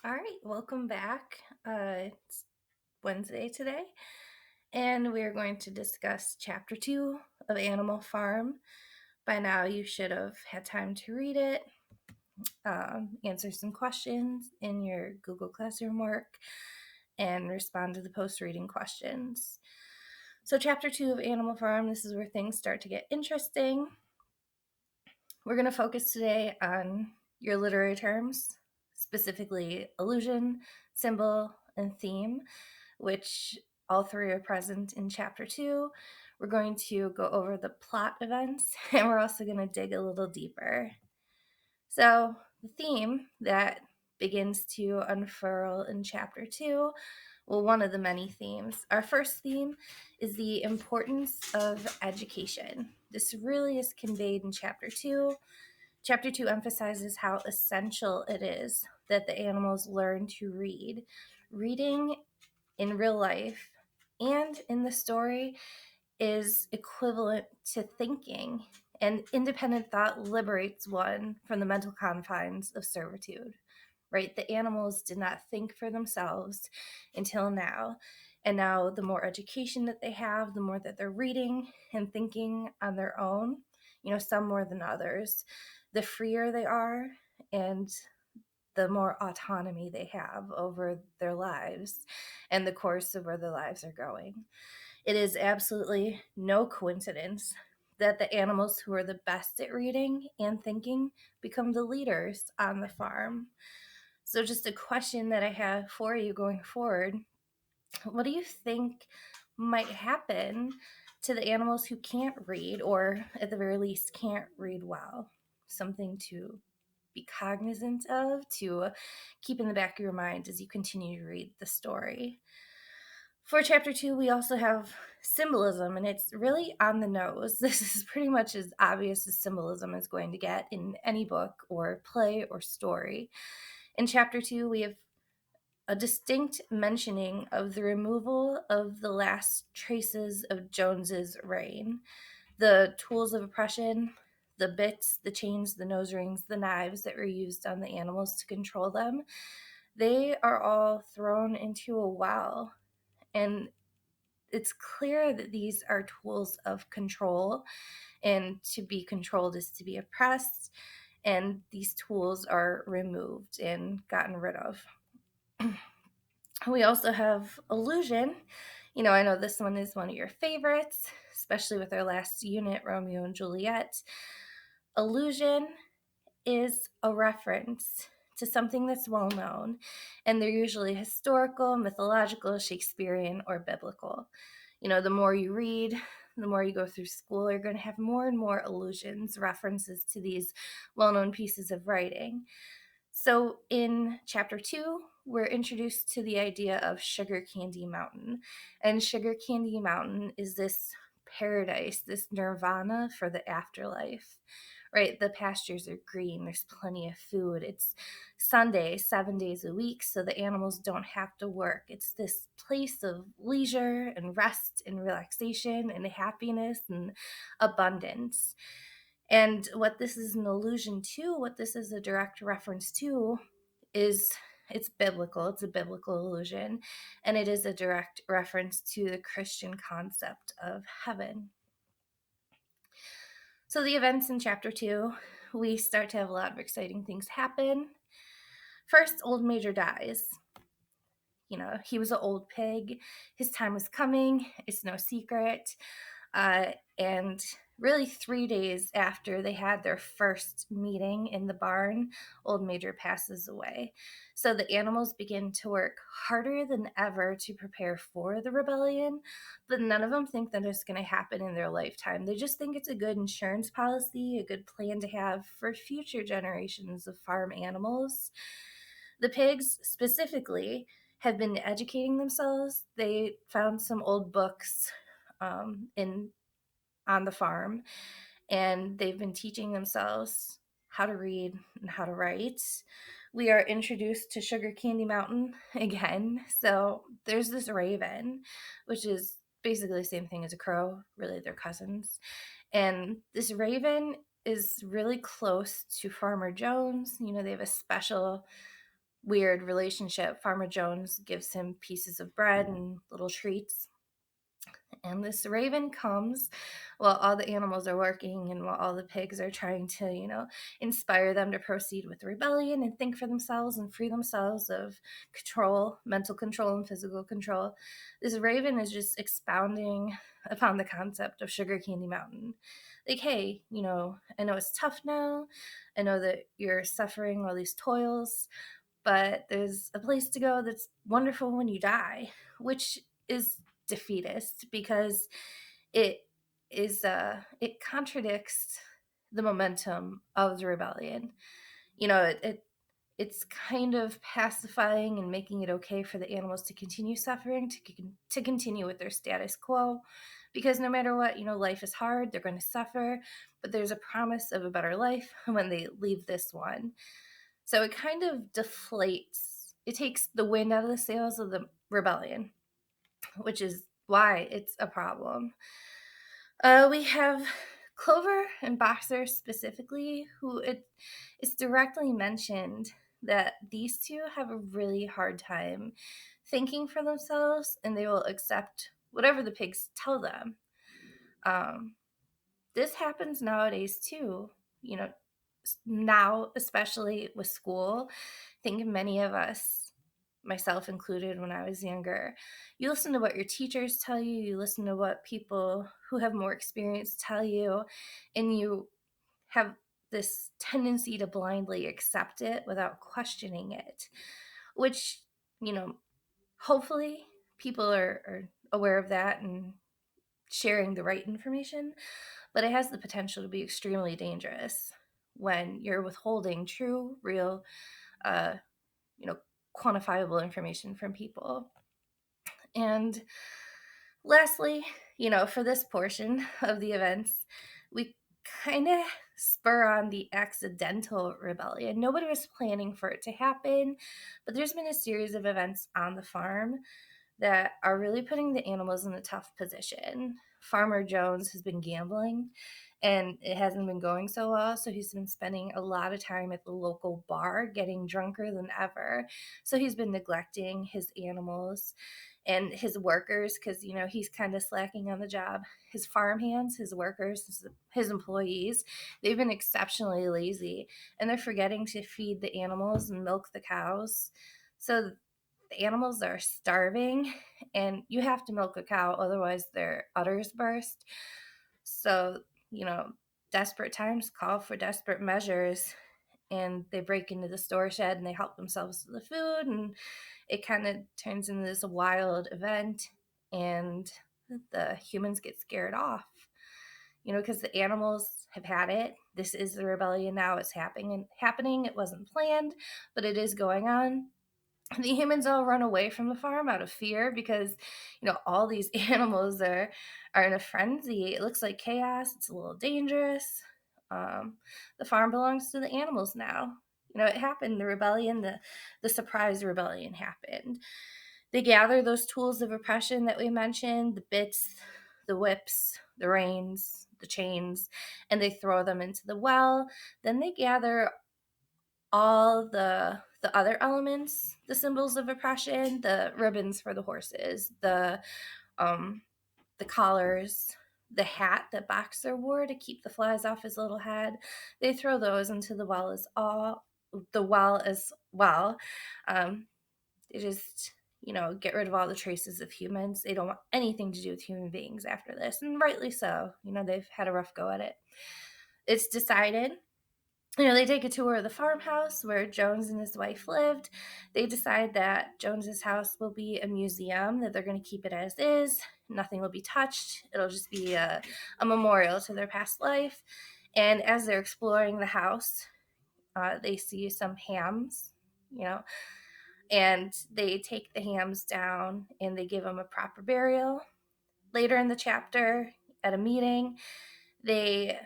All right, welcome back. It's Wednesday today, and we are going to discuss Chapter 2 of Animal Farm. By now, you should have had time to read it, answer some questions in your Google Classroom work, and respond to the post reading questions. So, Chapter 2 of Animal Farm, this is where things start to get interesting. We're going to focus today on your literary terms, specifically allusion, symbol, and theme, which all three are present in Chapter 2. We're going to go over the plot events, and we're also going to dig a little deeper. So, the theme that begins to unfurl in Chapter 2, well, one of the many themes. Our first theme is the importance of education. This really is conveyed in Chapter 2. Chapter 2 emphasizes how essential it is that the animals learn to read. Reading in real life and in the story is equivalent to thinking, and independent thought liberates one from the mental confines of servitude. Right? The animals did not think for themselves until now. And now, the more education that they have, the more that they're reading and thinking on their own, some more than others, the freer they are and the more autonomy they have over their lives and the course of where their lives are going. It is absolutely no coincidence that the animals who are the best at reading and thinking become the leaders on the farm. So, just a question that I have for you going forward: what do you think might happen to the animals who can't read, or at the very least can't read well? Something to be cognizant of, to keep in the back of your mind as you continue to read the story. For Chapter 2, we also have symbolism, and it's really on the nose. This is pretty much as obvious as symbolism is going to get in any book or play or story. In Chapter 2, we have a distinct mentioning of the removal of the last traces of Jones's reign. The tools of oppression, the bits, the chains, the nose rings, the knives that were used on the animals to control them, they are all thrown into a well. And it's clear that these are tools of control, and to be controlled is to be oppressed, and these tools are removed and gotten rid of. We also have illusion. I know this one is one of your favorites, especially with our last unit, Romeo and Juliet. Illusion is a reference to something that's well known, and they're usually historical, mythological, Shakespearean, or biblical. The more you read, the more you go through school, you're going to have more and more allusions, references to these well known pieces of writing. So in Chapter 2, we're introduced to the idea of Sugar Candy Mountain. And Sugar Candy Mountain is this paradise, this nirvana for the afterlife, right? The pastures are green, there's plenty of food. It's Sunday, 7 days a week, so the animals don't have to work. It's this place of leisure and rest and relaxation and happiness and abundance. And what this is an allusion to, what this is a direct reference to, is it's biblical. It's a biblical allusion, and it is a direct reference to the Christian concept of heaven. So the events in Chapter 2, we start to have a lot of exciting things happen. First, Old Major dies. He was an old pig. His time was coming. It's no secret. And really 3 days after they had their first meeting in the barn, Old Major passes away. So the animals begin to work harder than ever to prepare for the rebellion, but none of them think that it's going to happen in their lifetime. They just think it's a good insurance policy, a good plan to have for future generations of farm animals. The pigs specifically have been educating themselves. They found some old books in on the farm, and they've been teaching themselves how to read and how to write. We are introduced to Sugar Candy Mountain again. So there's this raven, which is basically the same thing as a crow. Really, they're cousins. And this raven is really close to Farmer Jones. They have a special weird relationship. Farmer Jones gives him pieces of bread and little treats. And this raven comes while all the animals are working and while all the pigs are trying to, inspire them to proceed with rebellion and think for themselves and free themselves of control, mental control, and physical control. This raven is just expounding upon the concept of Sugar Candy Mountain. Like, hey, I know it's tough now. I know that you're suffering all these toils, but there's a place to go that's wonderful when you die, which is defeatist because it it contradicts the momentum of the rebellion. It's kind of pacifying and making it okay for the animals to continue suffering, to continue with their status quo, because no matter what, life is hard, they're going to suffer, but there's a promise of a better life when they leave this one. So it kind of deflates, it takes the wind out of the sails of the rebellion, which is why it's a problem. We have Clover and Boxer specifically, who it's directly mentioned that these two have a really hard time thinking for themselves, and they will accept whatever the pigs tell them. Um, this happens nowadays too. You know, now, especially with school, I think many of us, myself included when I was younger, you listen to what your teachers tell you, you listen to what people who have more experience tell you, and you have this tendency to blindly accept it without questioning it, which, hopefully people are aware of that and sharing the right information, but it has the potential to be extremely dangerous when you're withholding true, real, uh, you know, quantifiable information from people. And lastly, for this portion of the events, we kind of spur on the accidental rebellion. Nobody was planning for it to happen, but there's been a series of events on the farm that are really putting the animals in a tough position. Farmer Jones has been gambling and it hasn't been going so well. So he's been spending a lot of time at the local bar getting drunker than ever. So he's been neglecting his animals and his workers because, he's kind of slacking on the job. His farm hands, his workers, his employees, they've been exceptionally lazy and they're forgetting to feed the animals and milk the cows. So the animals are starving and you have to milk a cow, otherwise their udders burst. So, desperate times call for desperate measures, and they break into the store shed and they help themselves to the food, and it kind of turns into this wild event, and the humans get scared off, because the animals have had it. This is the rebellion now. It's happening. It wasn't planned, but it is going on. The humans all run away from the farm out of fear because all these animals are in a frenzy. It looks like chaos. It's a little dangerous. The farm belongs to the animals now. It happened. The surprise rebellion happened. They gather those tools of oppression that we mentioned, the bits, the whips, the reins, the chains, and they throw them into the well. Then they gather all the other elements, the symbols of oppression, the ribbons for the horses, um the collars, the hat that Boxer wore to keep the flies off his little head. They throw those into the well as well. Um, they just get rid of all the traces of humans. They don't want anything to do with human beings after this, and rightly so. They've had a rough go at it. It's decided. They take a tour of the farmhouse where Jones and his wife lived. They decide that Jones's house will be a museum, that they're going to keep it as is. Nothing will be touched. It'll just be a memorial to their past life. And as they're exploring the house, they see some hams, and they take the hams down and they give them a proper burial. Later in the chapter, at a meeting, they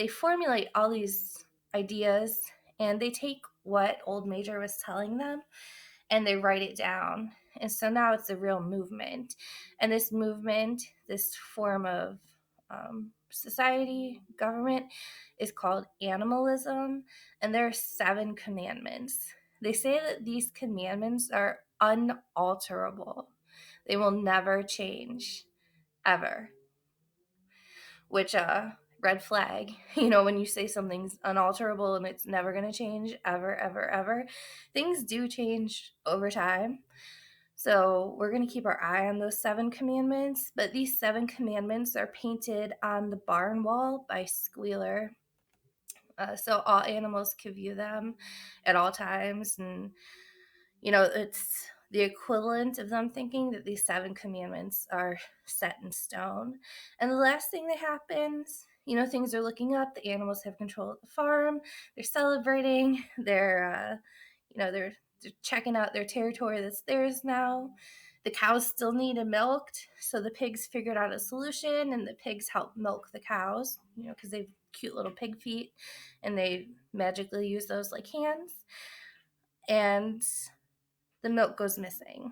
formulate all these ideas and they take what old Major was telling them and they write it down. And so now it's a real movement. And this movement, this form of society, government, is called animalism. And there are 7 commandments They say that these commandments are unalterable. They will never change, ever. Which, red flag. When you say something's unalterable and it's never going to change, ever, ever, ever, things do change over time. So we're going to keep our eye on those 7 commandments, but these 7 commandments are painted on the barn wall by Squealer. So all animals can view them at all times. And, it's the equivalent of them thinking that these 7 commandments are set in stone. And the last thing that happens, things are looking up. The animals have control of the farm. They're celebrating. They're checking out their territory that's theirs now. The cows still needed milked, so the pigs figured out a solution, and the pigs help milk the cows, because they've cute little pig feet, and they magically use those like hands. And the milk goes missing.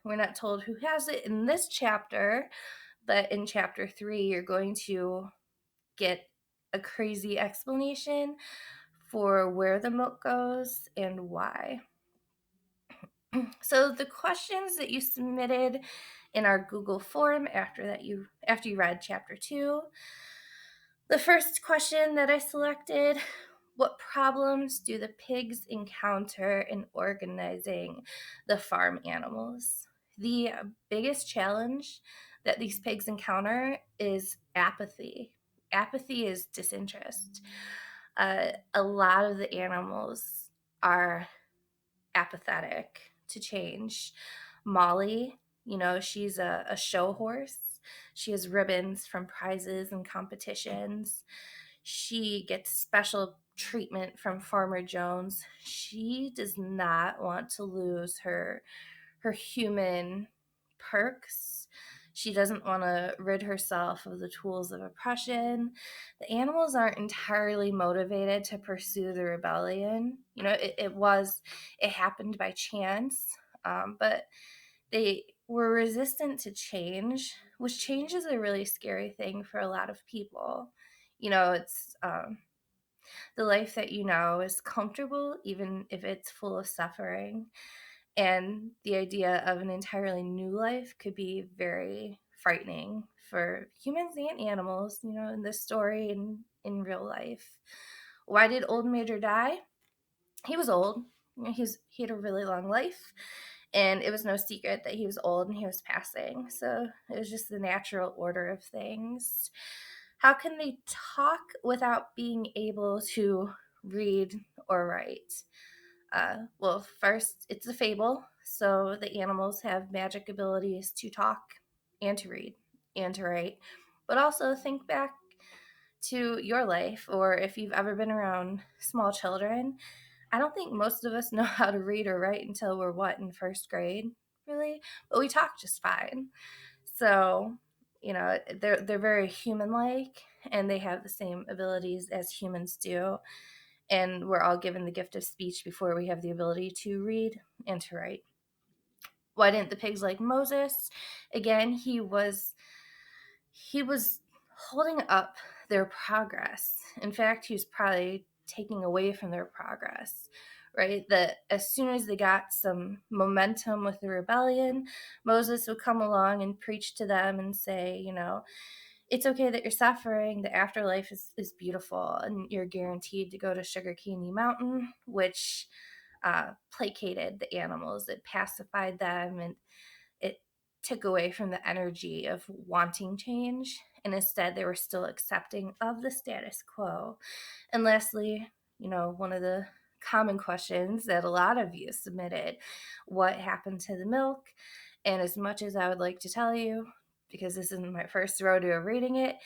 We're not told who has it in this chapter, but in chapter 3, you're going to get a crazy explanation for where the milk goes and why. So the questions that you submitted in our Google form after you read chapter 2, the first question that I selected: what problems do the pigs encounter in organizing the farm animals? The biggest challenge that these pigs encounter is apathy. Apathy is disinterest. A lot of the animals are apathetic to change. Molly, she's a show horse. She has ribbons from prizes and competitions. She gets special treatment from Farmer Jones. She does not want to lose her human perks. She doesn't want to rid herself of the tools of oppression. The animals aren't entirely motivated to pursue the rebellion. It happened by chance, but they were resistant to change, which change is a really scary thing for a lot of people. It's the life that is comfortable, even if it's full of suffering. And the idea of an entirely new life could be very frightening for humans and animals, in this story and in real life. Why did Old Major die? He was old. He had a really long life, and it was no secret that he was old and he was passing. So it was just the natural order of things. How can they talk without being able to read or write? Well, first, it's a fable, so the animals have magic abilities to talk and to read and to write. But also think back to your life, or if you've ever been around small children. I don't think most of us know how to read or write until we're in first grade, really, but we talk just fine. So, they're very human-like, and they have the same abilities as humans do. And we're all given the gift of speech before we have the ability to read and to write. Why didn't the pigs like Moses? Again, he was holding up their progress. In fact, he was probably taking away from their progress, right? That as soon as they got some momentum with the rebellion, Moses would come along and preach to them and say, it's okay that you're suffering. The afterlife is beautiful, and you're guaranteed to go to Sugar Candy Mountain, which placated the animals. It pacified them, and it took away from the energy of wanting change, and instead they were still accepting of the status quo. And lastly, one of the common questions that a lot of you submitted: what happened to the milk? And as much as I would like to tell you, because this isn't my first rodeo reading it,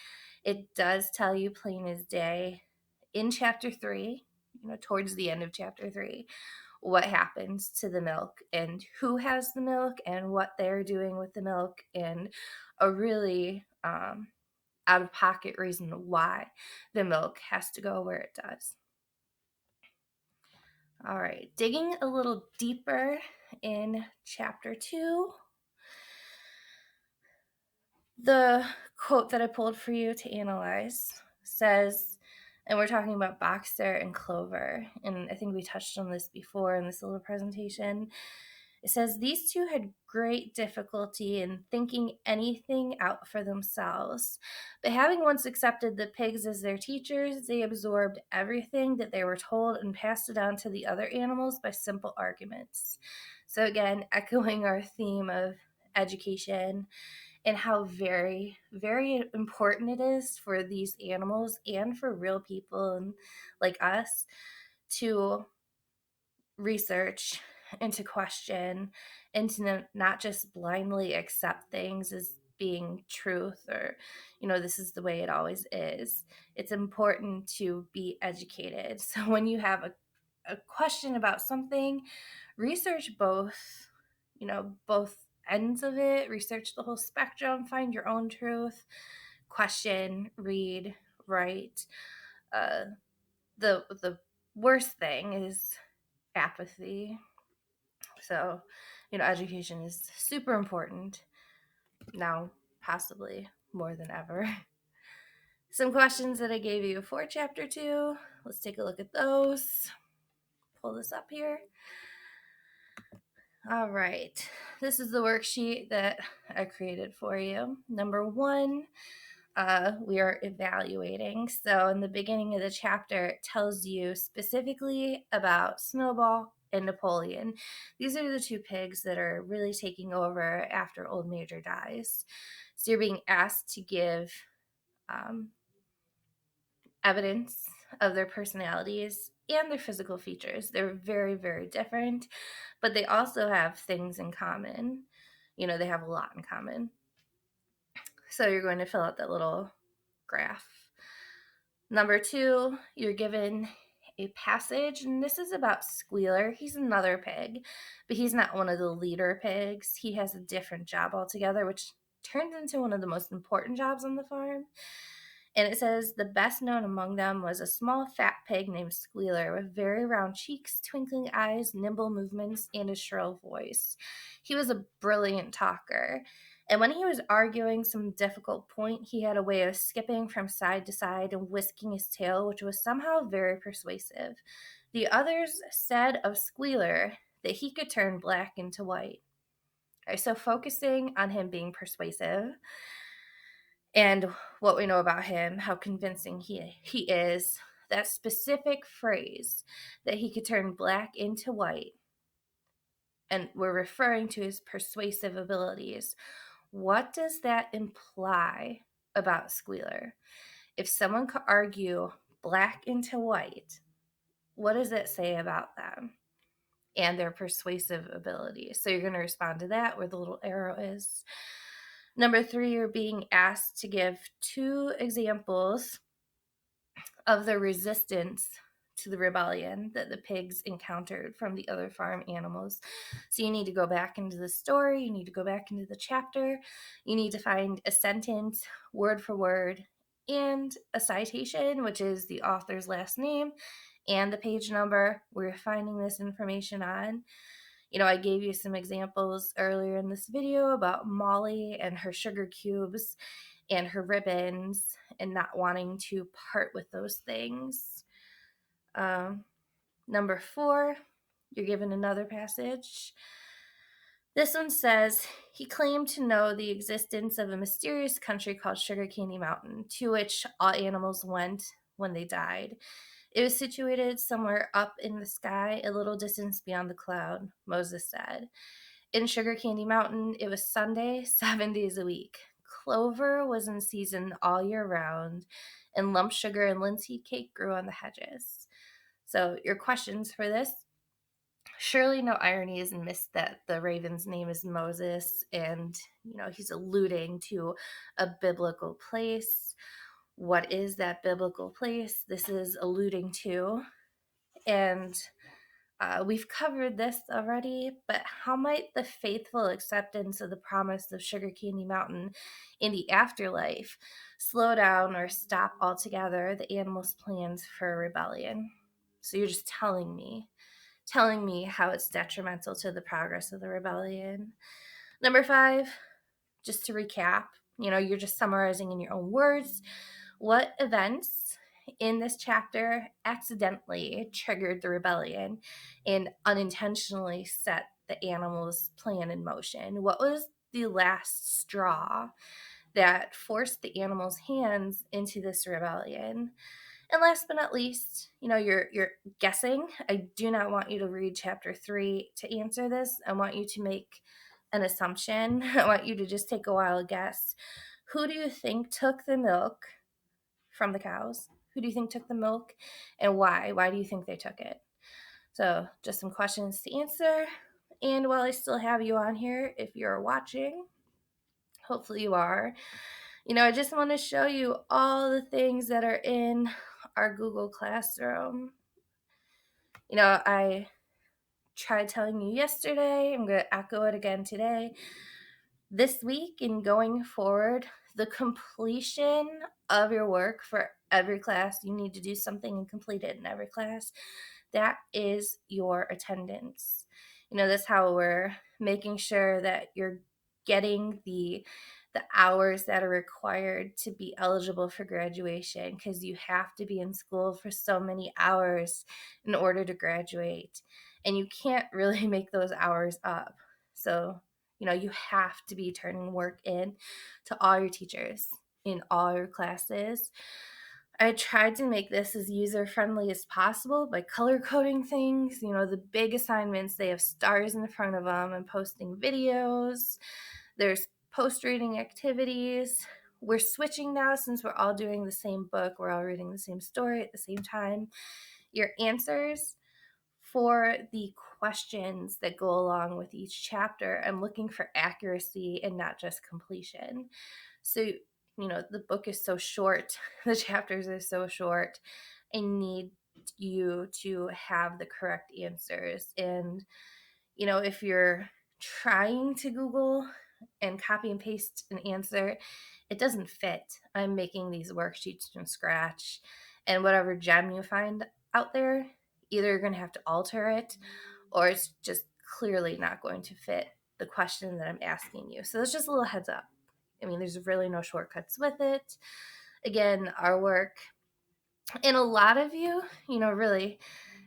it does tell you plain as day in chapter 3, towards the end of chapter 3, what happens to the milk and who has the milk and what they're doing with the milk, and a really out of pocket reason why the milk has to go where it does. All right, digging a little deeper in chapter 2, the quote that I pulled for you to analyze says, And we're talking about Boxer and Clover. And I think we touched on this before in this little presentation. It says these two had great difficulty in thinking anything out for themselves. But having once accepted the pigs as their teachers, they absorbed everything that they were told and passed it on to the other animals by simple arguments. So, again, echoing our theme of education and how very, very important it is for these animals and for real people and like us to research and to question and to not just blindly accept things as being truth or, this is the way it always is. It's important to be educated. So when you have a question about something, research both ends of it, research the whole spectrum, find your own truth, question, read, write. The worst thing is apathy. So, education is super important now, possibly more than ever. Some questions that I gave you for chapter 2. Let's take a look at those. Pull this up here. All right. This is the worksheet that I created for you. Number 1, we are evaluating. So in the beginning of the chapter, it tells you specifically about Snowball and Napoleon. These are the 2 pigs that are really taking over after Old Major dies. So you're being asked to give evidence of their personalities and their physical features. They're very, very different, but they also have things in common. They have a lot in common. So you're going to fill out that little graph. Number 2, you're given a passage, and this is about Squealer. He's another pig, but he's not one of the leader pigs. He has a different job altogether, which turns into one of the most important jobs on the farm. And it says the best known among them was a small fat pig named Squealer with very round cheeks, twinkling eyes, nimble movements, and a shrill voice. He was a brilliant talker. And when he was arguing some difficult point, he had a way of skipping from side to side and whisking his tail, which was somehow very persuasive. The others said of Squealer that he could turn black into white. All right, so focusing on him being persuasive and what we know about him, how convincing he is, that specific phrase that he could turn black into white, and we're referring to his persuasive abilities. What does that imply about Squealer? If someone could argue black into white, what does it say about them and their persuasive abilities? So you're going to respond to that where the little arrow is. Number 3, you're being asked to give 2 examples of the resistance to the rebellion that the pigs encountered from the other farm animals. So you need to go back into the story, you need to go back into the chapter, you need to find a sentence, word for word, and a citation, which is the author's last name, and the page number we're finding this information on. I gave you some examples earlier in this video about Molly and her sugar cubes and her ribbons and not wanting to part with those things. Number 4, you're given another passage. This one says, he claimed to know the existence of a mysterious country called Sugar Candy Mountain, to which all animals went when they died. It was situated somewhere up in the sky, a little distance beyond the cloud, Moses said. In Sugar Candy Mountain, it was Sunday, 7 days a week. Clover was in season all year round, and lump sugar and linseed cake grew on the hedges. So your questions for this: surely no irony is missed that the raven's name is Moses, and he's alluding to a biblical place. What is that biblical place this is alluding to? And we've covered this already, but how might the faithful acceptance of the promise of Sugar Candy Mountain in the afterlife slow down or stop altogether the animals' plans for a rebellion? So you're just telling me how it's detrimental to the progress of the rebellion. Number 5, just to recap, you're just summarizing in your own words what events in this chapter accidentally triggered the rebellion and unintentionally set the animal's plan in motion? What was the last straw that forced the animal's hands into this rebellion? And last but not least, you're guessing. I do not want you to read chapter 3 to answer this. I want you to make an assumption. I want you to just take a wild guess. Who do you think took the milk from the cows? Who do you think took the milk, and why? Why do you think they took it? So, just some questions to answer. And while I still have you on here, if you're watching, hopefully you are, I just want to show you all the things that are in our Google Classroom. I tried telling you yesterday, I'm going to echo it again today. This week and going forward, the completion of your work for every class, you need to do something and complete it in every class. That is your attendance. That's how we're making sure that you're getting the hours that are required to be eligible for graduation, because you have to be in school for so many hours in order to graduate, and you can't really make those hours up. So you have to be turning work in to all your teachers in all your classes. I tried to make this as user-friendly as possible by color coding things. The big assignments, they have stars in front of them, and posting videos. There's post-reading activities. We're switching now since we're all doing the same book. We're all reading the same story at the same time. Your answers for the questions that go along with each chapter, I'm looking for accuracy and not just completion. So, the book is so short, the chapters are so short. I need you to have the correct answers. And, if you're trying to Google and copy and paste an answer, it doesn't fit. I'm making these worksheets from scratch, and whatever gem you find out there, either you're going to have to alter it, or it's just clearly not going to fit the question that I'm asking you. So that's just a little heads up. There's really no shortcuts with it. Again, our work, and a lot of you, really,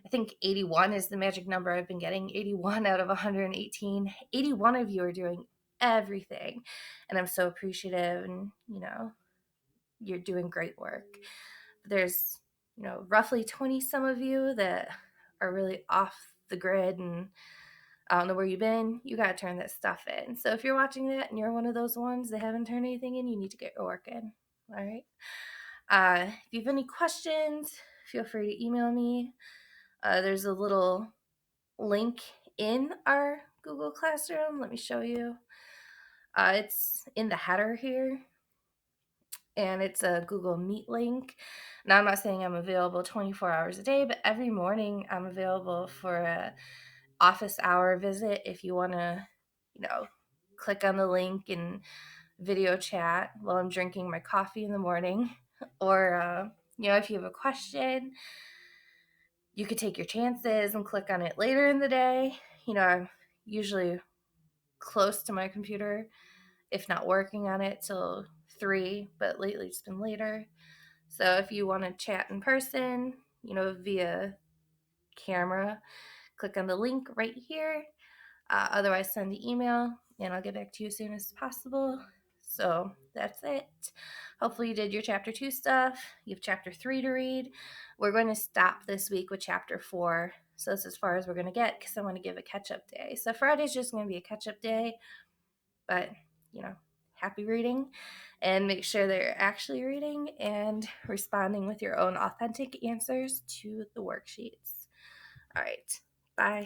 I think 81 is the magic number I've been getting. 81 out of 118. 81 of you are doing everything. And I'm so appreciative, and, you're doing great work. There's, roughly 20 some of you that are really off the grid, and I don't know where you've been. You got to turn that stuff in. So if you're watching that and you're one of those ones that haven't turned anything in, you need to get your work in. All right. If you have any questions, feel free to email me. There's a little link in our Google Classroom. Let me show you. It's in the header here, and it's a Google Meet link. Now, I'm not saying I'm available 24 hours a day, but every morning I'm available for a office hour visit if you want to, click on the link and video chat while I'm drinking my coffee in the morning. Or, if you have a question, you could take your chances and click on it later in the day. I'm usually close to my computer, if not working on it, till 3, but lately it's been later. So if you want to chat in person, via camera, click on the link right here. Otherwise, send the email, and I'll get back to you as soon as possible. So that's it. Hopefully you did your chapter 2 stuff. You have chapter 3 to read. We're going to stop this week with chapter 4. So that's as far as we're going to get, because I want to give a catch-up day. So Friday's just going to be a catch-up day. But, happy reading. And make sure that you're actually reading and responding with your own authentic answers to the worksheets. All right. Bye.